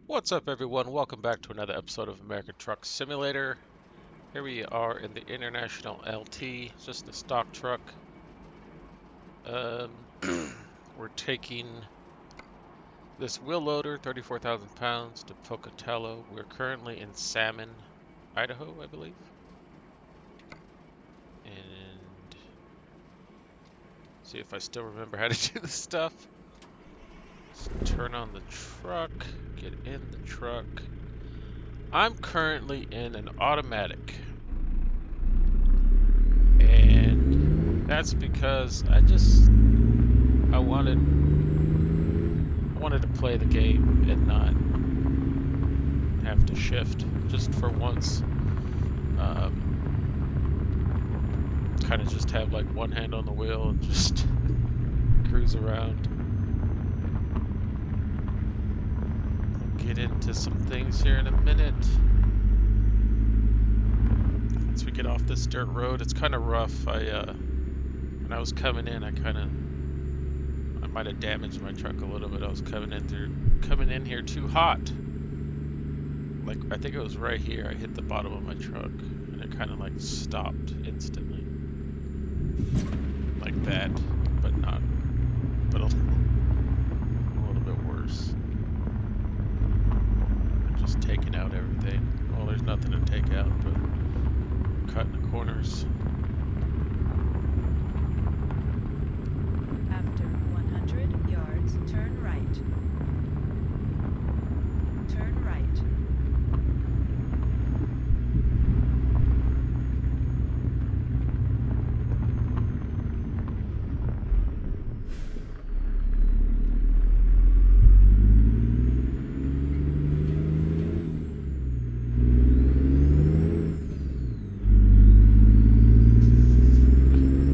What's up, everyone? Welcome back to another episode of American Truck Simulator. Here we are in the International LT, just a stock truck. Um, we're taking this wheel loader, 34,000 pounds, to Pocatello. We're currently in Salmon, Idaho, I believe. And see if I still remember how to do this stuff. Let's turn on the truck, get in the truck. I'm currently in an automatic. And that's because I wanted to play the game and not have to shift just for once. Kind of just have like one hand on the wheel and just cruise around. We'll get into some things here in a minute. Once we get off this dirt road, it's kind of rough. When I was coming in, I might have damaged my truck a little bit. I was coming in here too hot. Like, I think it was right here. I hit the bottom of my truck and it kind of like stopped instantly. Like that, but a little bit worse. Just taking out everything. Well, there's nothing to take out, but cutting the corners. After 100 yards, turn right. Turn right.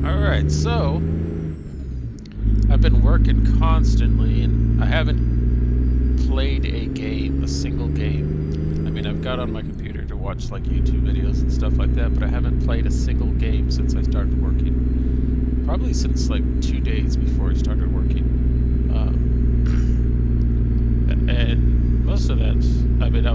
Alright, so I've been working constantly and I haven't played a single game. I mean, I've got on my computer to watch like YouTube videos and stuff like that, but I haven't played a single game since I started working. Probably since like 2 days before I started working. And most of that, I mean, I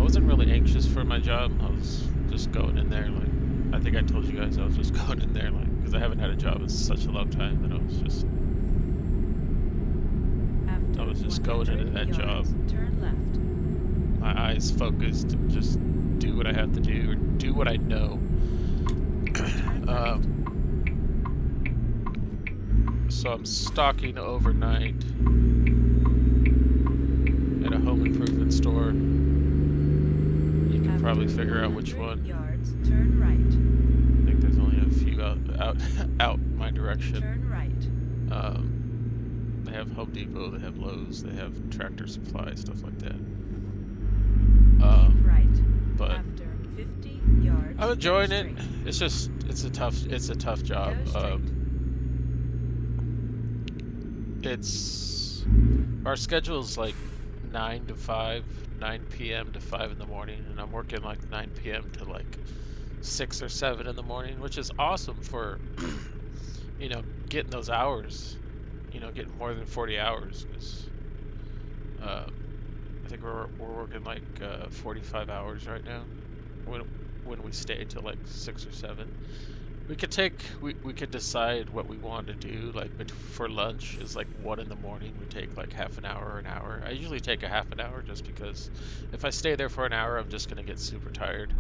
wasn't really anxious for my job. I was just going in there, like, I think I told you guys I was just going in there, like, because I haven't had a job in such a long time that I was just going into that job. Turn left. My eyes focused and just do what I have to do or do what I know. So I'm stocking overnight at a home improvement store. You can probably figure out which one. Yards, turn right. I think there's only a few out my direction. Turn right. They have Home Depot, they have Lowe's, they have Tractor Supply, stuff like that. Right. But after 50 yards, I'm enjoying it. straight. It's a tough job. Our schedule is like 9 to 5, 9 p.m. to 5 in the morning, and I'm working like 9 p.m. to like 6 or 7 in the morning, which is awesome for, getting those hours, getting more than 40 hours. 'Cause, I think we're working like 45 hours right now when we stay till like 6 or 7. We could decide what we want to do. Like for lunch is like 1 in the morning. We take like half an hour or an hour. I usually take a half an hour just because if I stay there for an hour, I'm just gonna get super tired.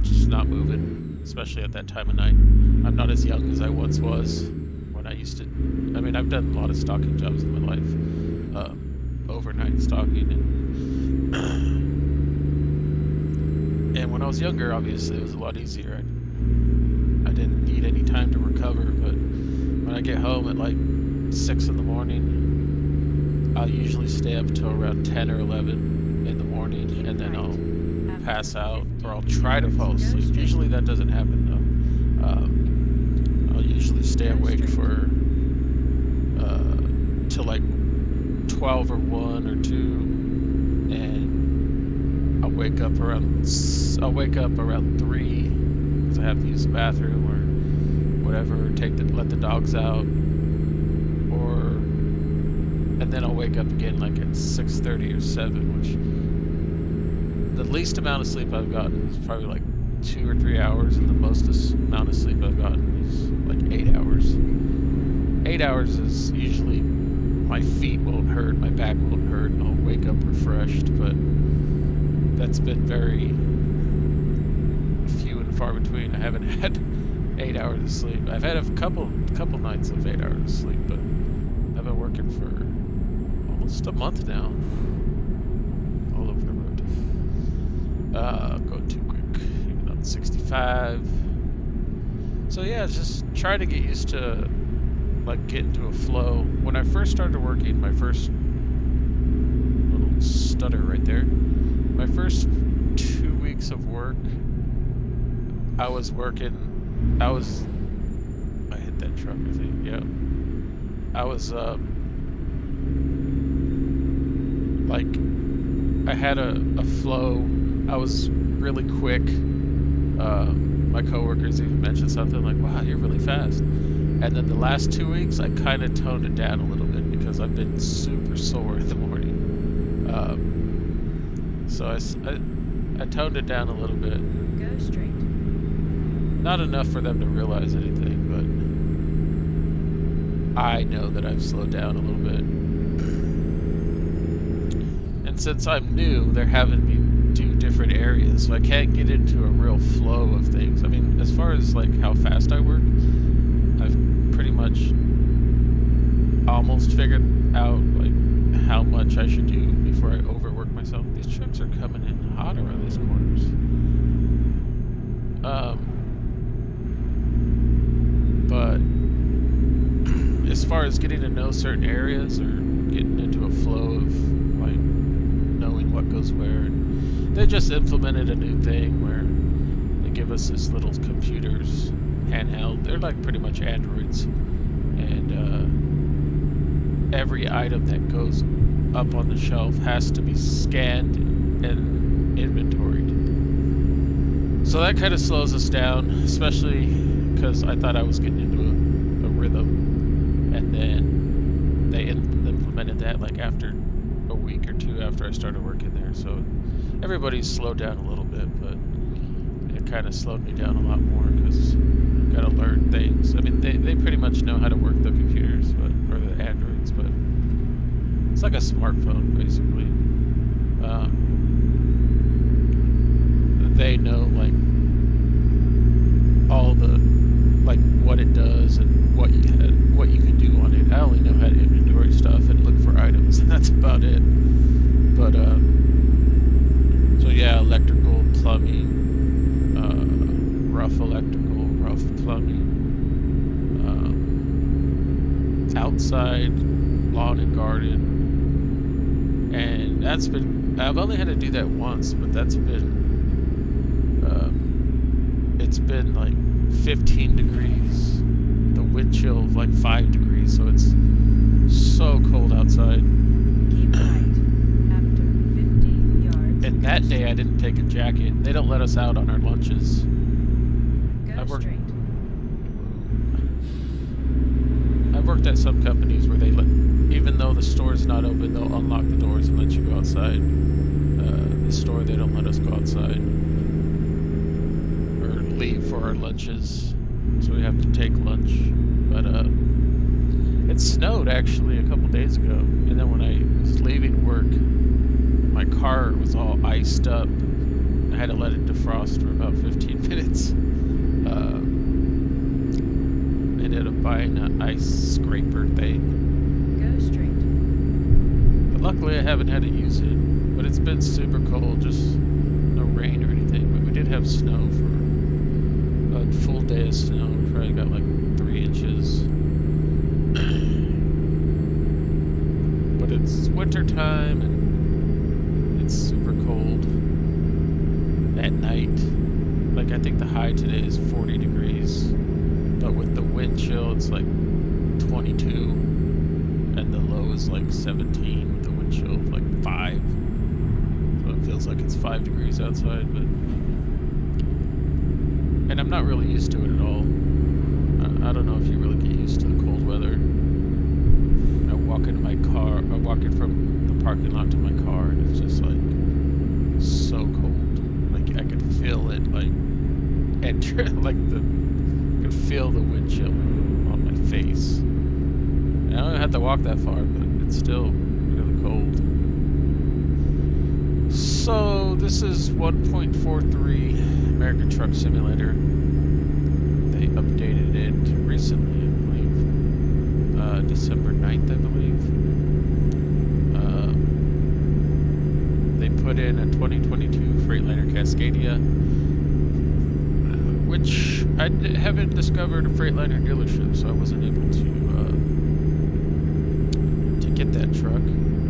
Just not moving, especially at that time of night. I'm not as young as I once was when I used to. I mean, I've done a lot of stocking jobs in my life, overnight stocking, and when I was younger, obviously it was a lot easier. I didn't need any time to recover, but when I get home at like 6 in the morning, I'll usually stay up till around 10 or 11 in the morning, and then I'll pass out, or I'll try to fall asleep. Usually that doesn't happen though. I'll usually stay awake for till like 12 or 1 or 2, and I'll wake up around 3 because I have to use the bathroom or whatever, let the dogs out, and and then I'll wake up again like at 6:30 or 7, which the least amount of sleep I've gotten is probably like 2 or 3 hours, and the most amount of sleep I've gotten is like 8 hours. 8 hours is usually my feet won't hurt, my back won't hurt, and I'll wake up refreshed, but that's been very few and far between. I haven't had 8 hours of sleep. I've had a couple nights of 8 hours of sleep, but I've been working for almost a month now, all over the road. Going too quick, even on 65. So yeah, just trying to get used to like get into a flow. When I first started working, my first little stutter right there, my first 2 weeks of work, I hit that truck, I think, yeah. I was, like, I had a flow. I was really quick. My coworkers even mentioned something like, wow, you're really fast. And then the last 2 weeks, I kind of toned it down a little bit because I've been super sore in the morning. So I toned it down a little bit. Go straight. Not enough for them to realize anything, but I know that I've slowed down a little bit. And since I'm new, they're having me do different areas, so I can't get into a real flow of things. I mean, as far as like how fast I work, I've pretty much almost figured out like how much I should do before I overwork myself. These trucks are coming in hot around these corners. But as far as getting to know certain areas or getting into a flow of like knowing what goes where, they just implemented a new thing where they give us these little computers, handheld. They're like pretty much Androids, and every item that goes up on the shelf has to be scanned and inventoried. So that kind of slows us down, especially because I thought I was getting into a rhythm, and then they implemented that like after a week or two after I started working there. So everybody's slowed down a little bit, but it kind of slowed me down a lot more because I've got to learn things. I mean, they pretty much know how to work the computers, or the Androids, but it's like a smartphone basically. They know like all the like what it does and what you can do on it. I only know how to inventory stuff and look for items, and that's about it. But so yeah, electrical, plumbing, rough electrical, rough plumbing, outside lawn and garden, and I've only had to do that once, but that's been it's been like 15 degrees, the wind chill of like 5 degrees, so it's so cold outside. Keep right. After 50 yards. And that day I didn't take a jacket. They don't let us out on our lunches. Go straight. I've worked at some companies where they even though the store's not open, they'll unlock the doors and let you go outside. The store, they don't let us go outside or leave for our lunches, so we have to take lunch. But it snowed actually a couple days ago, and then when I was leaving work, my car was all iced up. I had to let it defrost for about 15 minutes. I ended up buying an ice scraper thing. Go straight. But luckily I haven't had to use it. But it's been super cold, just no rain or anything. But we did have snow for a full day of snow. We probably got like 3 inches. But it's winter time and it's super cold at night. Like I think the high today is 40 degrees. But with the wind chill, it's like 22. And the low is like 17 with the wind chill of like 5. So it feels like it's 5 degrees outside, but... And I'm not really used to it at all. I don't know if you really get used to the cold weather. I walk feel the wind chill on my face. And I don't have to walk that far, but it's still really cold. So this is 1.43 American Truck Simulator. They updated it recently, I believe. December 9th, I believe. They put in a 2022 Freightliner Cascadia, which I haven't discovered a Freightliner dealership, so I wasn't able to get that truck.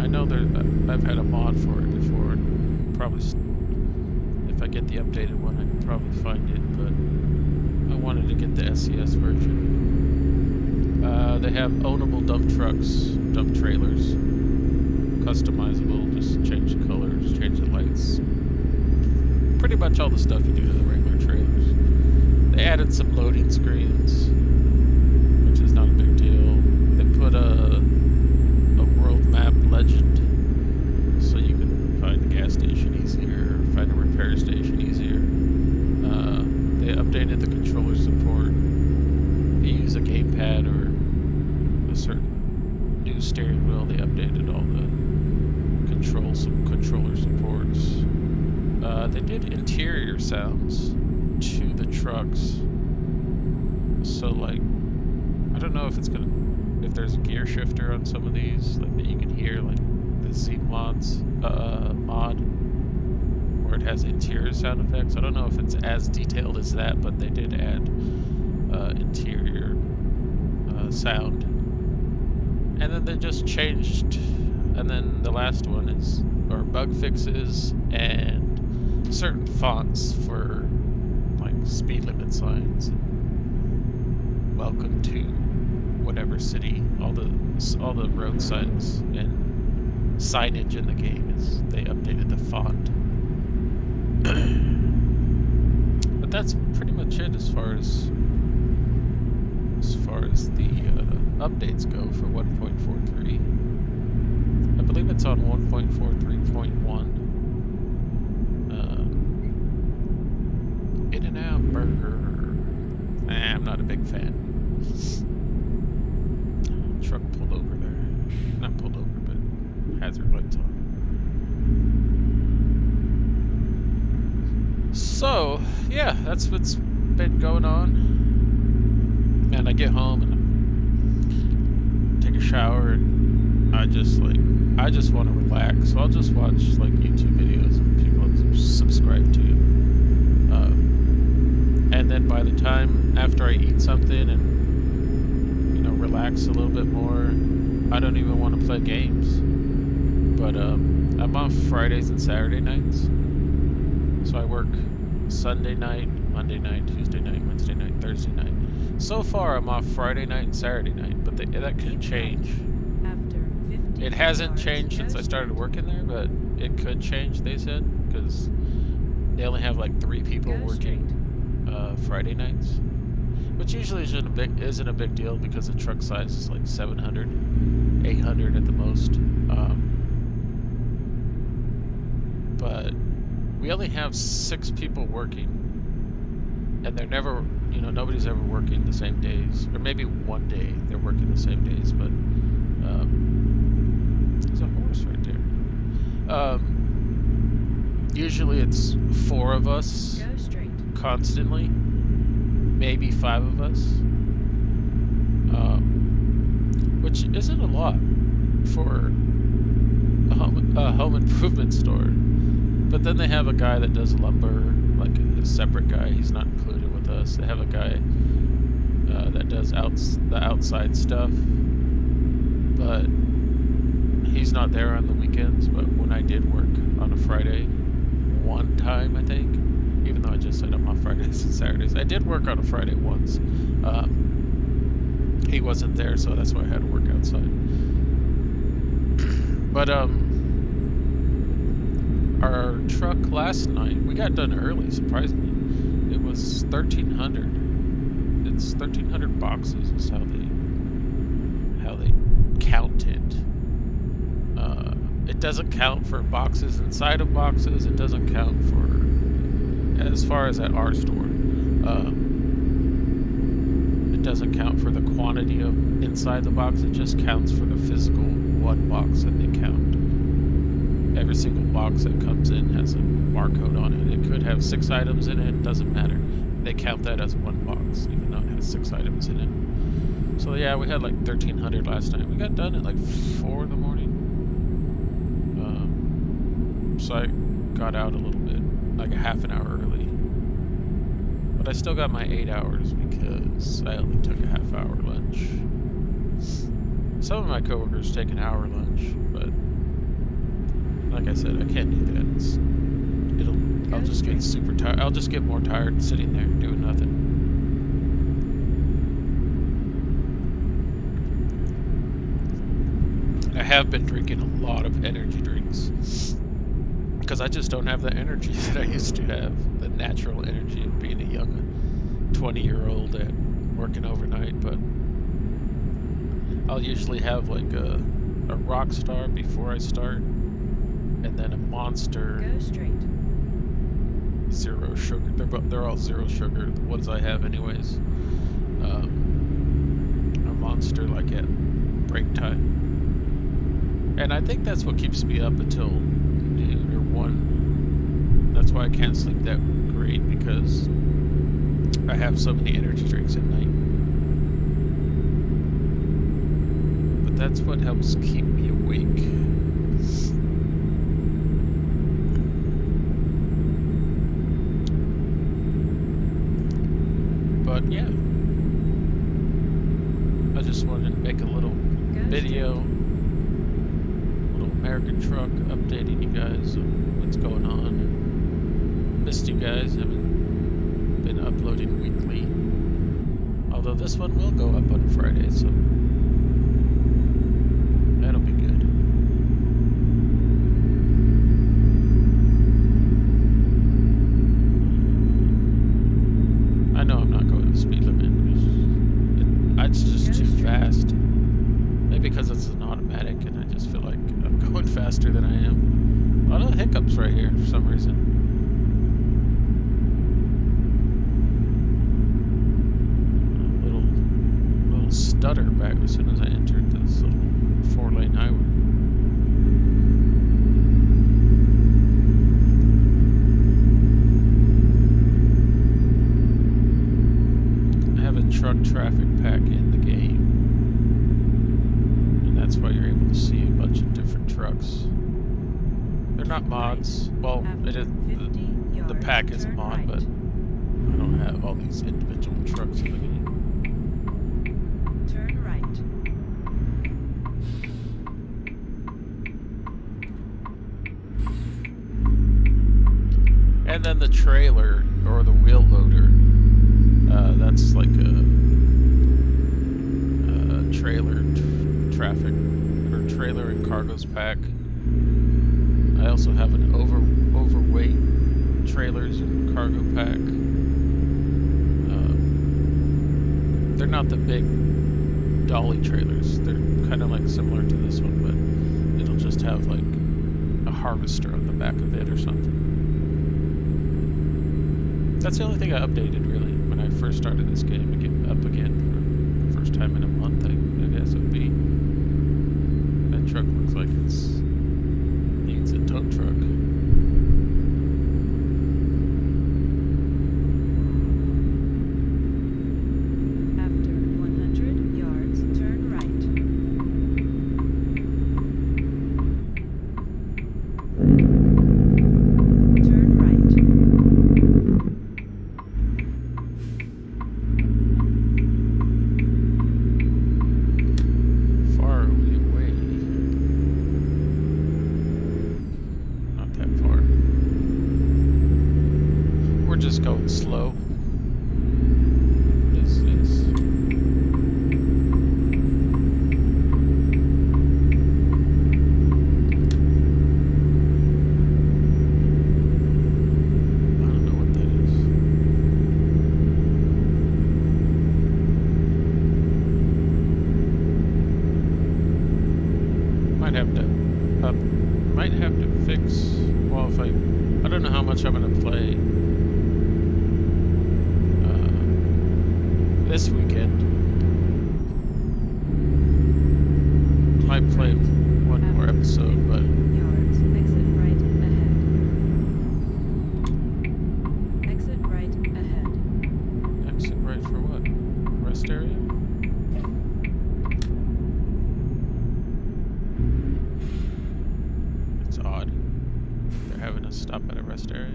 I know I've had a mod for it before, and probably if I get the updated one, I can probably find it, but I wanted to get the SCS version. They have ownable dump trucks, dump trailers, customizable, just change the colors, change the lights. Pretty much all the stuff you do to the regular trailers. They added some loading screens, which is not a big deal. They put a world map legend, so you can find a gas station easier, find a repair station easier. They updated the controller support. They use a gamepad or a certain new steering wheel. They updated all the controller supports. They did interior sounds to the trucks. So like, I don't know if there's a gear shifter on some of these, like that you can hear, like the Z mods mod, where it has interior sound effects. I don't know if it's as detailed as that, but they did add interior sound. And then they just changed, and then the last one is bug fixes and certain fonts for like speed limit signs. Welcome to whatever city. All the road signs and signage in the game they updated the font. But that's pretty much it as far as the updates go for 1.43. I believe it's on 1.43.1. In-N-Out Burger. I'm not a big fan. Truck pulled over there. Not pulled over, but hazard lights on. So, yeah, that's what's been going on. And I get home and take a shower, and I just want to relax. So I'll just watch like YouTube videos of people I'm subscribed to. And then by the time after I eat something and relax a little bit more, I don't even want to play games. But I'm off Fridays and Saturday nights, so I work Sunday night, Monday night, Tuesday night, Wednesday night, Thursday night. So far I'm off Friday night and Saturday night, but that could change. It hasn't changed since I started working there, but it could change, they said, because they only have like 3 people working Friday nights, which usually isn't a big deal because the truck size is like 700, 800 at the most. But we only have 6 people working, and they're never, nobody's ever working the same days, or maybe one day they're working the same days, but there's a horse right there. Usually it's 4 of us constantly, maybe 5 of us, which isn't a lot for a home improvement store. But then they have a guy that does lumber, like a separate guy. He's not included with us. They have a guy that does the outside stuff, but he's not there on the weekends. But when I did work on a Friday, one time I think, even though I just said I'm off Fridays and Saturdays, I did work on a Friday once. He wasn't there, so that's why I had to work outside. But our truck last night, we got done early, surprisingly. It was 1,300. It's 1,300 boxes is how they count it. It doesn't count for boxes inside of boxes. It doesn't count for, as far as at our store. doesn't count for the quantity of inside the box, it just counts for the physical one box that they count. Every single box that comes in has a barcode on it. It could have 6 items in it, doesn't matter. They count that as one box, even though it has 6 items in it. So yeah, we had like 1,300 last night. We got done at like 4 in the morning. So I got out a little bit, like a half an hour early. But I still got my 8 hours because I only took a half-hour lunch. Some of my coworkers take an hour lunch, but like I said, I can't do that. I'll just get super tired. I'll just get more tired sitting there doing nothing. I have been drinking a lot of energy drinks because I just don't have the energy that I used to have, the natural energy of being a young 20-year-old and working overnight. But I'll usually have like a Rockstar before I start, and then a Monster. Go straight. 0 sugar. They're all 0 sugar. The ones I have, anyways. A Monster like at break time, and I think that's what keeps me up until noon or 1. That's why I can't sleep that great, because I have so many energy drinks at night. But that's what helps keep me awake. But yeah, I just wanted to make a little video, little American truck, updating you guys on what's going on. Missed you guys, haven't been uploading weekly. Although this one will go up on Friday, so that'll be good. I know I'm not going the speed limit. It's just too fast. Maybe because it's an automatic and I just feel like I'm going faster than I am. A lot of hiccups right here for some reason. A little stutter back as soon as I entered this little 4-lane highway. Truck traffic pack in the game, and that's why you're able to see a bunch of different trucks. They're not mods. Well, it is. The pack is a mod, but I don't have all these individual trucks in the game. Turn right. And then the trailer, or the wheel loader, that's like a trailer traffic, or trailer and cargoes pack. I also have an overweight trailers and cargo pack. They're not the big dolly trailers. They're kind of like similar to this one, but it'll just have like a harvester on the back of it or something. That's the only thing I updated really when I first started this game. To get up again for the first time in a month, I guess it would be. That truck looks like it needs a tow truck. After 100 yards, turn right. Turn right. Far away. Not that far. We're just going slow. This is. I don't know what that is. Might have to fix. Well, if I don't know how much I'm gonna play this weekend. having us stop at a rest area.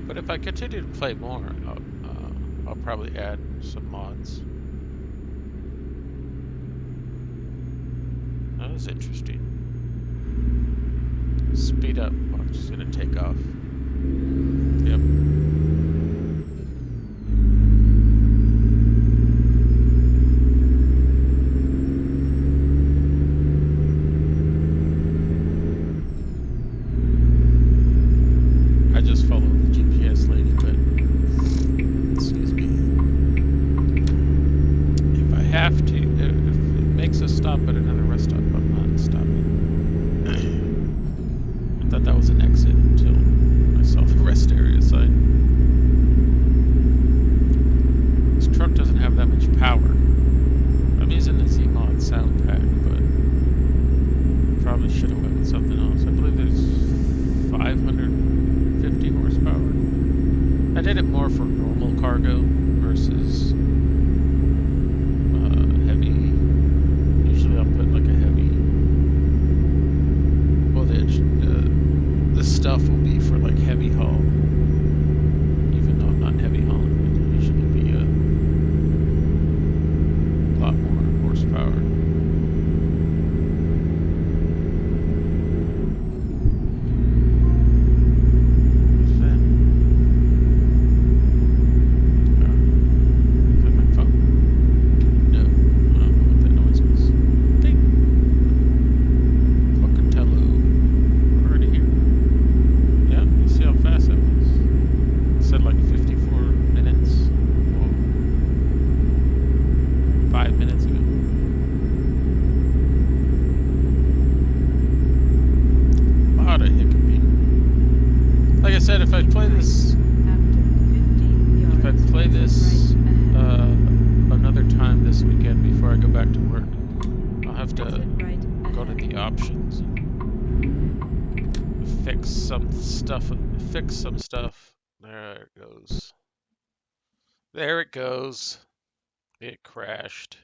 But if I continue to play more, I'll probably add some mods. That was interesting. Speed up. I'm just gonna take off. Yep. I just follow the GPS lady, but excuse me. If I have to, if it makes us stop at another rest stop, I'm not stopping. I thought that was an exit until I saw the rest area sign. This truck doesn't have that much power. I'm using the Z-Mod sound pack, but probably should have went with something else. I believe there's 550 horsepower. I did it more for normal cargo versus heavy. Usually I'll put like a heavy. Well, the stuff will be for like heavy haul. Even though I'm not heavy hauling, it'll usually be a lot more horsepower. What's that? Is that my phone? No, I don't know what that noise was. Ding! Pocatello. We're already here. Yeah, you see how fast that was? It said like 54 minutes. Well, 5 minutes ago. A lot of hiccuping. Like I said, if I play this, After 50 yards, if I play turn this right another time this weekend before I go back to work, I'll have ahead. to Exit right go to ahead. the options and fix some stuff. Fix some stuff. There it goes. There it goes. It crashed.